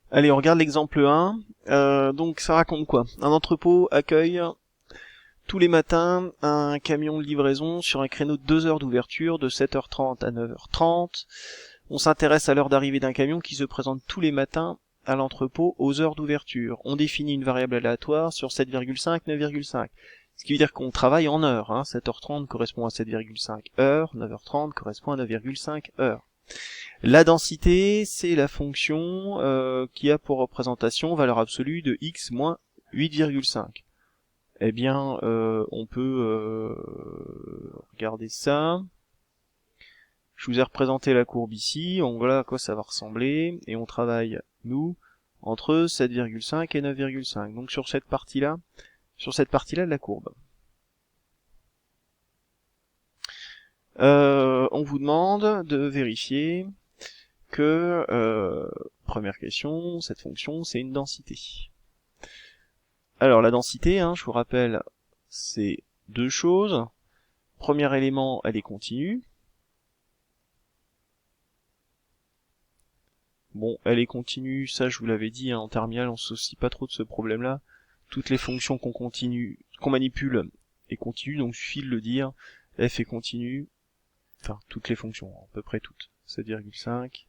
Allez, on regarde l'exemple 1. Donc ça raconte quoi? Un entrepôt accueille tous les matins un camion de livraison sur un créneau de 2 heures d'ouverture de 7h30 à 9h30. On s'intéresse à l'heure d'arrivée d'un camion qui se présente tous les matins à l'entrepôt aux heures d'ouverture. On définit une variable aléatoire sur 7,5, 9,5. Ce qui veut dire qu'on travaille en heures. 7h30 correspond à 7,5 heures, 9h30 correspond à 9,5 heures. La densité, c'est la fonction qui a pour représentation valeur absolue de x moins 8,5. Eh bien, on peut regarder ça. Je vous ai représenté la courbe ici, on voit à quoi ça va ressembler, et on travaille, nous, entre 7,5 et 9,5. Donc sur cette partie-là de la courbe. On vous demande de vérifier que, première question, cette fonction, c'est une densité. Alors la densité, je vous rappelle, c'est deux choses. Premier élément, elle est continue. Bon, elle est continue, ça je vous l'avais dit, en terminale, on se soucie pas trop de ce problème-là. Toutes les fonctions qu'on manipule est continue, donc suffit de le dire. F est continue, enfin toutes les fonctions, à peu près toutes. 7,5,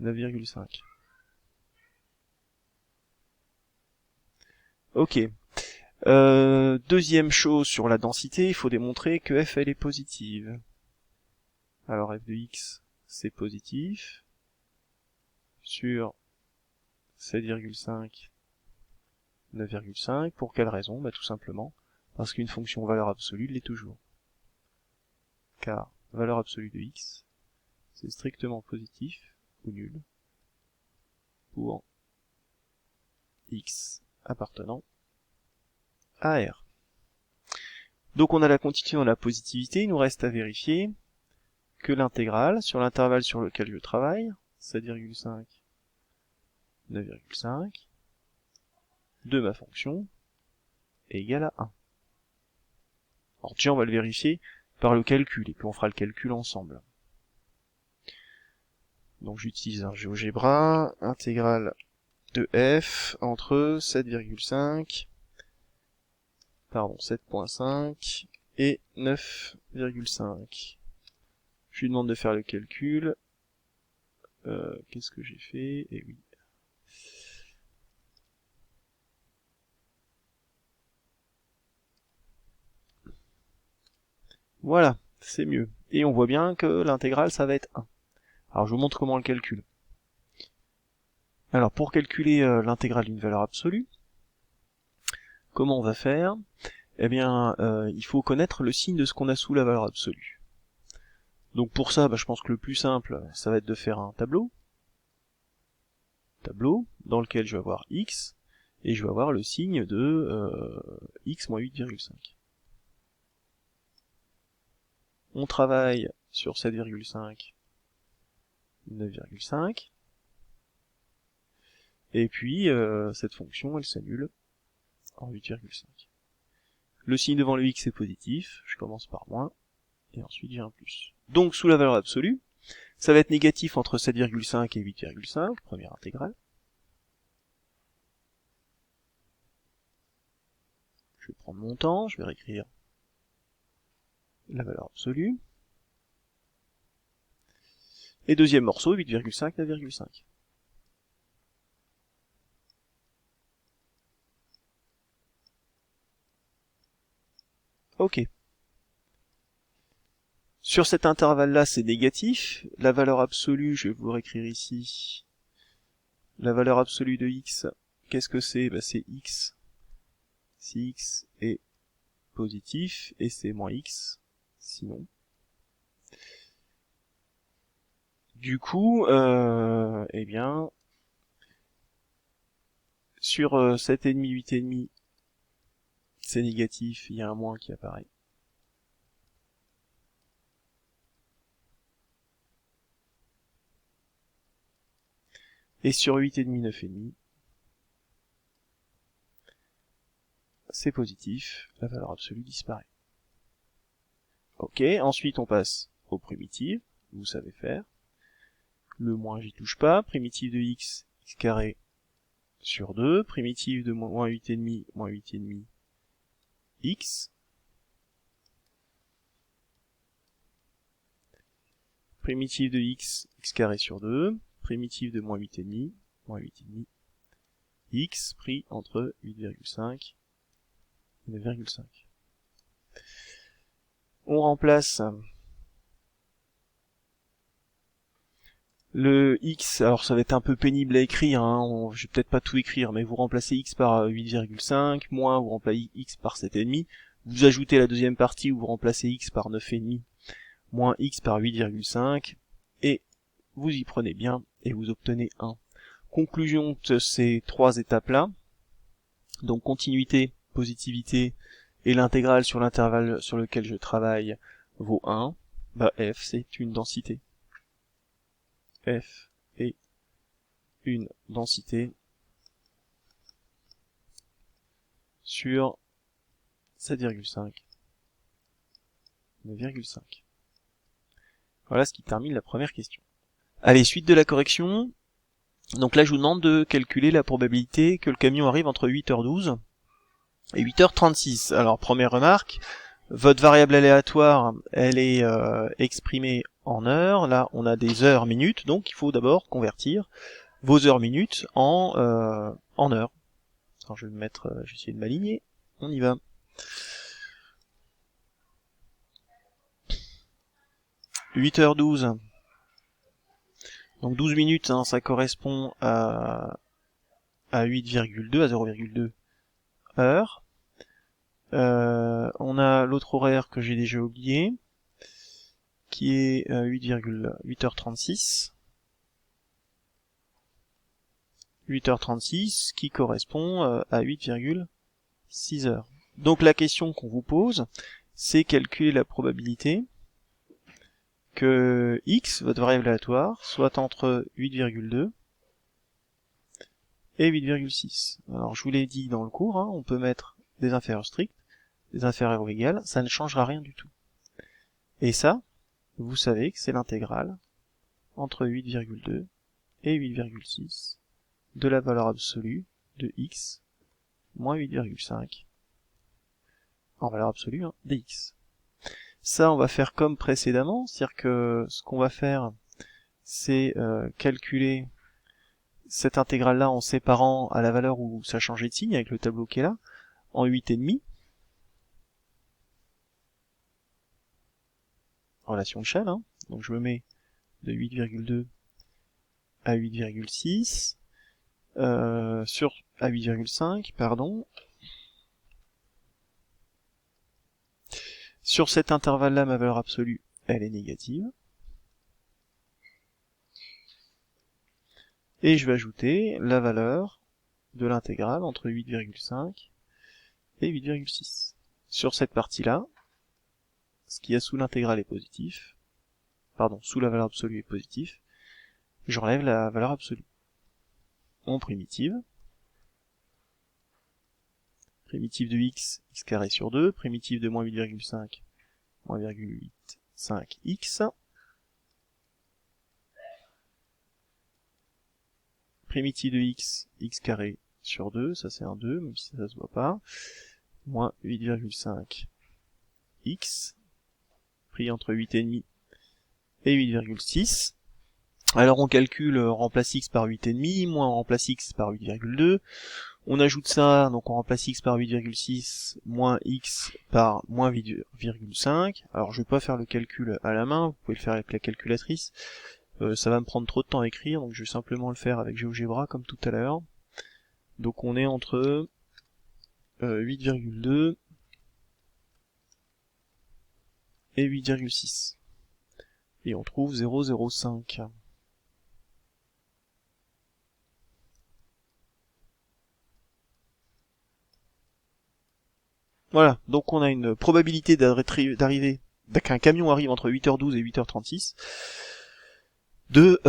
9,5. Ok. Deuxième chose sur la densité, il faut démontrer que f elle est positive. Alors f de x c'est positif sur 7,5, 9,5. Pour quelle raison? Tout simplement parce qu'une fonction valeur absolue l'est toujours. Car valeur absolue de x c'est strictement positif ou nul pour x appartenant à R. Donc on a la quantité, on a la positivité, il nous reste à vérifier que l'intégrale sur l'intervalle sur lequel je travaille, 7,5, 9,5, de ma fonction est égale à 1. Alors tiens, on va le vérifier par le calcul, et puis on fera le calcul ensemble. Donc j'utilise un GeoGebra, intégrale de f entre 7,5, pardon, 7.5 et 9,5. Je lui demande de faire le calcul. Qu'est-ce que j'ai fait? Eh oui. Voilà, c'est mieux. Et on voit bien que l'intégrale, ça va être 1. Alors je vous montre comment on le calcule. Alors pour calculer l'intégrale d'une valeur absolue, comment on va faire? Eh bien, il faut connaître le signe de ce qu'on a sous la valeur absolue. Donc pour ça, je pense que le plus simple, ça va être de faire un tableau dans lequel je vais avoir x, et je vais avoir le signe de x moins 8,5. On travaille sur 7,5, 9,5, et puis cette fonction, elle s'annule en 8,5. Le signe devant le x est positif, je commence par moins, et ensuite j'ai un plus. Donc sous la valeur absolue, ça va être négatif entre 7,5 et 8,5, première intégrale. Je vais prendre mon temps, je vais réécrire la valeur absolue. Et deuxième morceau, 8,5, 9,5. Ok. Sur cet intervalle-là, c'est négatif. La valeur absolue, je vais vous réécrire ici. La valeur absolue de x, qu'est-ce que c'est? C'est x. Si x est positif, et c'est moins x, sinon. Du coup, eh bien, sur 7,5, 8,5, c'est négatif, il y a un moins qui apparaît. Et sur 8,5, 9,5, c'est positif, la valeur absolue disparaît. Ok, ensuite on passe aux primitives, vous savez faire. Le moins, j'y touche pas. Primitive de x, x carré sur 2. Primitive de moins 8,5, x. Primitive de x, x carré sur 2. Primitive de moins 8,5, x pris entre 8,5 et 9,5. On remplace le x, alors ça va être un peu pénible à écrire, hein, je vais peut-être pas tout écrire, mais vous remplacez x par 8,5, moins vous remplacez x par 7,5, vous ajoutez la deuxième partie où vous remplacez x par 9,5, moins x par 8,5, et vous y prenez bien, et vous obtenez 1. Conclusion de ces trois étapes-là, donc continuité, positivité, et l'intégrale sur l'intervalle sur lequel je travaille vaut 1, bah f c'est une densité. F est une densité sur 7,5, 9,5. Voilà ce qui termine la première question. Allez, suite de la correction. Donc là, je vous demande de calculer la probabilité que le camion arrive entre 8h12 et 8h36. Alors, première remarque, votre variable aléatoire, elle est exprimée en heures. Là, on a des heures minutes, donc il faut d'abord convertir vos heures minutes en heures. Alors, je vais me mettre, je vais essayer de m'aligner. On y va. « 8h12 ». Donc 12 minutes, hein, ça correspond à 8,2, à 0,2 heures. On a l'autre horaire que j'ai déjà oublié, qui est 8h36. 8h36, qui correspond à 8,6 heures. Donc la question qu'on vous pose, c'est calculer la probabilité que x, votre variable aléatoire, soit entre 8,2 et 8,6. Alors je vous l'ai dit dans le cours, hein, on peut mettre des inférieurs stricts, des inférieurs ou égales, ça ne changera rien du tout. Et ça, vous savez que c'est l'intégrale entre 8,2 et 8,6 de la valeur absolue de x moins 8,5 en valeur absolue hein, dx. Ça, on va faire comme précédemment, c'est-à-dire que ce qu'on va faire, c'est calculer cette intégrale-là en séparant à la valeur où ça changeait de signe, avec le tableau qui est là, en 8,5, relation de Shell, hein. Donc je me mets de 8,2 à 8,6, à 8,5, pardon. Sur cet intervalle-là, ma valeur absolue, elle est négative. Et je vais ajouter la valeur de l'intégrale entre 8,5 et 8,6. Sur cette partie-là, ce qu'il y a sous l'intégrale est positif, pardon, sous la valeur absolue est positif, j'enlève la valeur absolue. En primitive, primitive de x, x carré sur 2, primitive de moins 8,5, moins 8,5x, primitive de x, x carré sur 2, ça c'est un 2, même si ça se voit pas, moins 8,5x, pris entre 8,5 et 8,6. Alors on calcule, on remplace x par 8,5, moins on remplace x par 8,2, on ajoute ça, donc on remplace x par 8,6, moins x par moins 8,5. Alors je vais pas faire le calcul à la main, vous pouvez le faire avec la calculatrice. Ça va me prendre trop de temps à écrire, donc je vais simplement le faire avec GeoGebra comme tout à l'heure. Donc on est entre 8,2 et 8,6. Et on trouve 0,05. Voilà, donc on a une probabilité d'arriver, qu'un camion arrive entre 8h12 et 8h36 de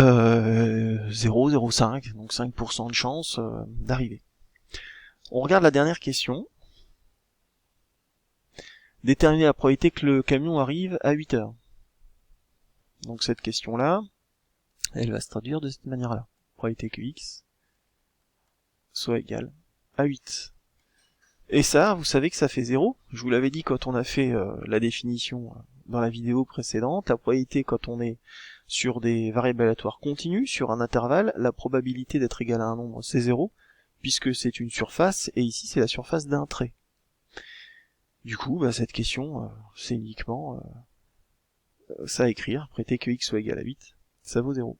0,05, donc 5% de chance d'arriver. On regarde la dernière question. Déterminer la probabilité que le camion arrive à 8h. Donc cette question-là, Elle va se traduire de cette manière-là. Probabilité que x soit égal à 8. Et ça, vous savez que ça fait 0. Je vous l'avais dit quand on a fait la définition dans la vidéo précédente. La probabilité quand on est sur des variables aléatoires continues, sur un intervalle, la probabilité d'être égal à un nombre, c'est 0, puisque c'est une surface, et ici c'est la surface d'un trait. Du coup, cette question, c'est uniquement ça à écrire. Prêtez que x soit égal à 8, ça vaut 0.